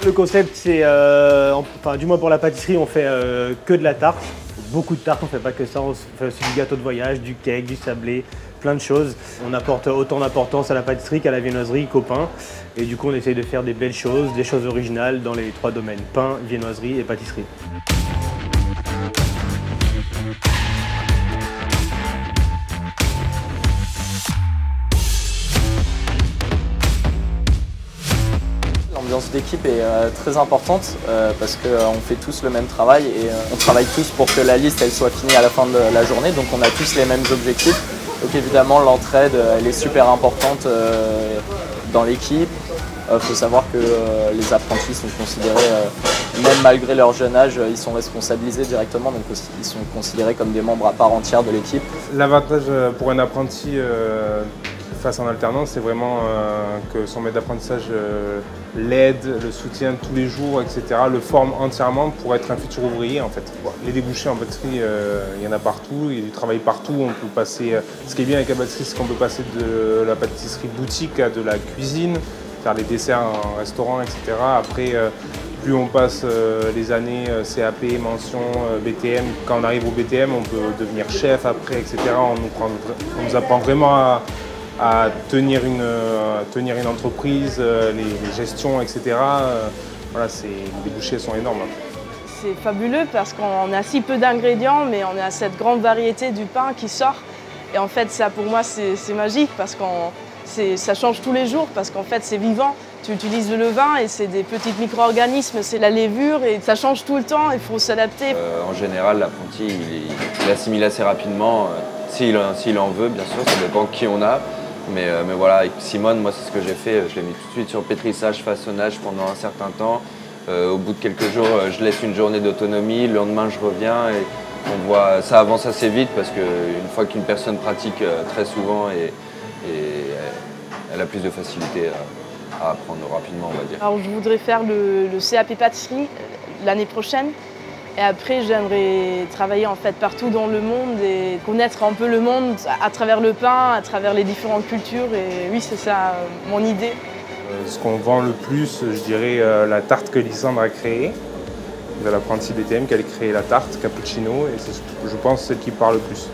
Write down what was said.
Le concept, c'est, enfin du moins pour la pâtisserie, on fait que de la tarte. Beaucoup de tartes, on ne fait pas que ça, on fait aussi du gâteau de voyage, du cake, du sablé, plein de choses. On apporte autant d'importance à la pâtisserie qu'à la viennoiserie qu'au pain. Et du coup, on essaye de faire des belles choses, des choses originales dans les trois domaines, pain, viennoiserie et pâtisserie. L'ambiance d'équipe est très importante parce qu'on fait tous le même travail et on travaille tous pour que la liste elle soit finie à la fin de la journée, donc on a tous les mêmes objectifs. Donc évidemment l'entraide elle est super importante dans l'équipe. Il faut savoir que les apprentis sont considérés, même malgré leur jeune âge, ils sont responsabilisés directement, donc ils sont considérés comme des membres à part entière de l'équipe. L'avantage pour un apprenti face en alternance, c'est vraiment que son maître d'apprentissage l'aide, le soutient tous les jours, etc. Le forme entièrement pour être un futur ouvrier en fait. Les débouchés en pâtisserie, il y en a partout, il y a du travail partout. On peut passer, ce qui est bien avec la pâtisserie, c'est qu'on peut passer de la pâtisserie boutique à de la cuisine, faire les desserts en restaurant, etc. Après, plus on passe les années CAP, mention, BTM, quand on arrive au BTM, on peut devenir chef après, etc. On nous apprend vraiment à tenir une entreprise, les gestions, etc. Voilà, les débouchés sont énormes. C'est fabuleux parce qu'on a si peu d'ingrédients, mais on a cette grande variété du pain qui sort. Et en fait, ça pour moi, c'est magique parce que ça change tous les jours parce qu'en fait, c'est vivant. Tu utilises le levain et c'est des petits micro-organismes, c'est la levure et ça change tout le temps, il faut s'adapter. En général, l'apprenti, il assimile assez rapidement, s'il en veut, bien sûr, ça dépend qui on a. Mais voilà, avec Simone, moi c'est ce que j'ai fait, je l'ai mis tout de suite sur pétrissage, façonnage pendant un certain temps. Au bout de quelques jours, je laisse une journée d'autonomie, le lendemain je reviens et on voit, ça avance assez vite parce qu'une fois qu'une personne pratique très souvent et elle a plus de facilité à apprendre rapidement, on va dire. Alors je voudrais faire le CAP pâtisserie l'année prochaine. Et après, j'aimerais travailler en fait partout dans le monde et connaître un peu le monde à travers le pain, à travers les différentes cultures. Et oui, c'est ça mon idée. Ce qu'on vend le plus, je dirais la tarte que Lysandre a créée, de l'apprenti BTM, qu'elle a créé la tarte cappuccino, et c'est, je pense, celle qui parle le plus.